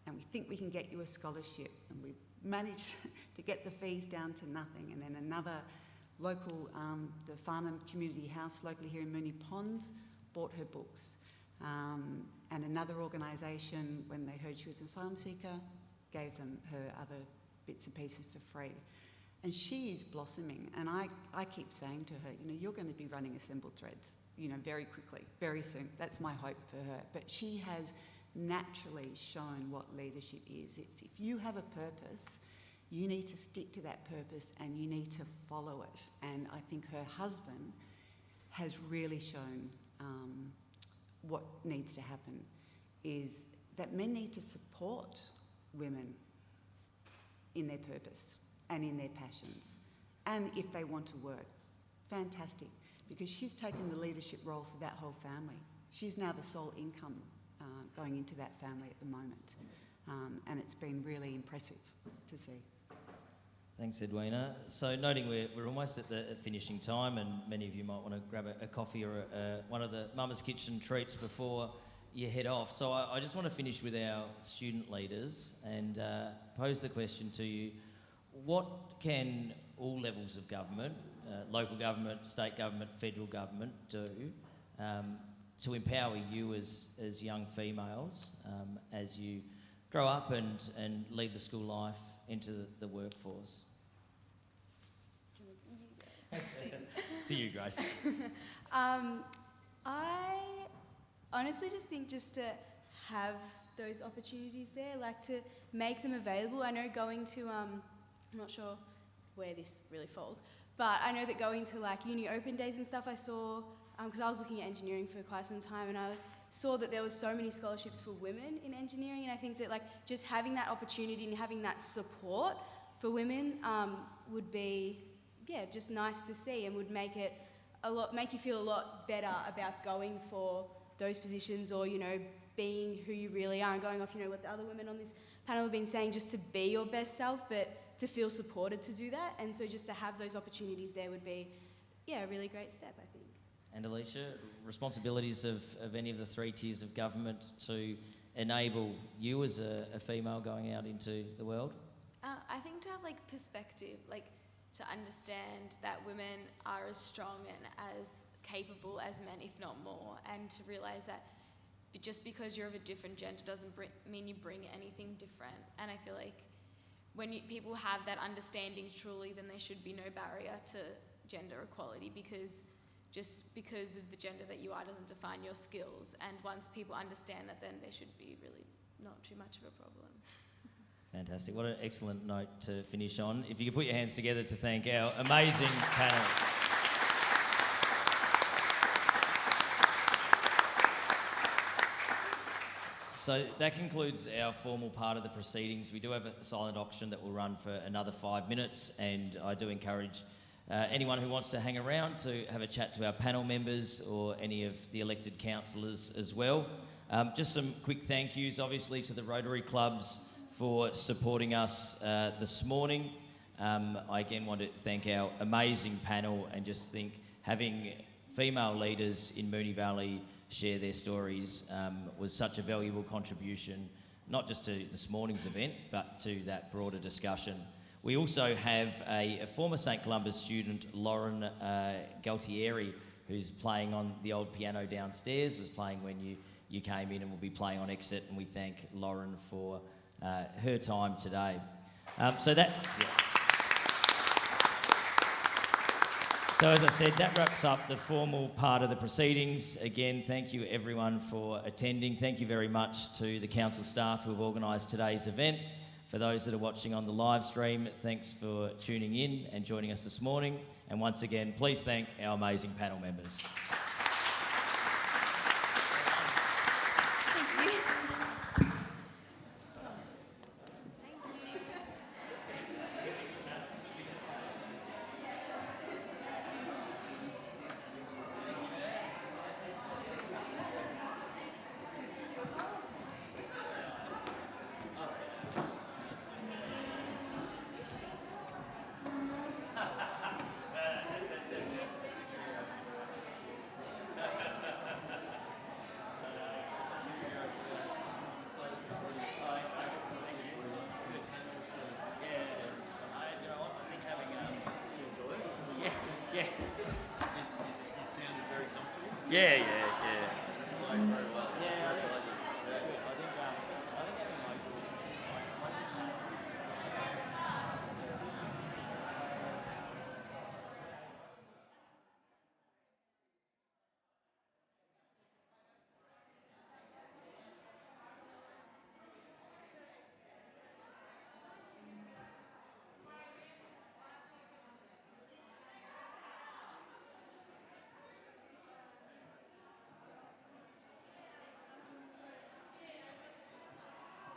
Speaker 4: And we think we can get you a scholarship. And we've managed to get the fees down to nothing. And then another local, the Farnham Community House locally here in Moonee Ponds, bought her books. And another organisation, when they heard she was an asylum seeker, gave them her other bits and pieces for free. And she is blossoming. And I keep saying to her, you're going to be running Assembled Threads, very quickly, very soon. That's my hope for her. But she has naturally shown what leadership is. It's if you have a purpose, you need to stick to that purpose and you need to follow it. And I think her husband has really shown what needs to happen is that men need to support women in their purpose and in their passions. And if they want to work, fantastic, because she's taken the leadership role for that whole family. she's now the sole income going into that family at the moment. And it's been really impressive to see.
Speaker 1: Thanks, Edwina. So noting we're almost at the finishing time, and many of you might want to grab a coffee or one of the Mama's Kitchen treats before you head off. So I just want to finish with our student leaders and pose the question to you: what can all levels of government, local government, state government, federal government, do to empower you as young females as you grow up and leave the school life into the workforce? To you, Grace.
Speaker 2: I honestly just think just to have those opportunities there, like to make them available. I know going to, I'm not sure where this really falls, but I know that going to like uni open days and stuff, I saw, because I was looking at engineering for quite some time, and I saw that there was so many scholarships for women in engineering, and I think that like just having that opportunity and having that support for women would be, yeah, just nice to see, and would make you feel a lot better about going for those positions, or, you know, being who you really are, and going off, you know, what the other women on this panel have been saying, just to be your best self, but to feel supported to do that. And so just to have those opportunities there would be, yeah, a really great step, I think.
Speaker 1: And Alicia, responsibilities of any of the three tiers of government to enable you as a female going out into the world?
Speaker 6: I think to have like perspective, like to understand that women are as strong and as capable as men, if not more, and to realise that just because you're of a different gender doesn't mean you bring anything different. And I feel like when people have that understanding truly, then there should be no barrier to gender equality, because just because of the gender that you are doesn't define your skills. And once people understand that, then there should be really not too much of a problem.
Speaker 1: Fantastic. What an excellent note to finish on. If you could put your hands together to thank our amazing panel. So that concludes our formal part of the proceedings. We do have a silent auction that will run for another 5 minutes, and I do encourage anyone who wants to hang around to have a chat to our panel members or any of the elected councillors as well. Just some quick thank yous, obviously, to the Rotary Clubs for supporting us this morning. I again want to thank our amazing panel, and just think having female leaders in Moonee Valley share their stories was such a valuable contribution, not just to this morning's event, but to that broader discussion. We also have a former St Columba's student, Lauren Galtieri, who's playing on the old piano downstairs, was playing when you came in, and will be playing on exit, and we thank Lauren for her time today. So as I said, that wraps up the formal part of the proceedings. Again, thank you everyone for attending. Thank you very much to the council staff who have organised today's event. For those that are watching on the live stream, thanks for tuning in and joining us this morning. And once again, please thank our amazing panel members. Yeah.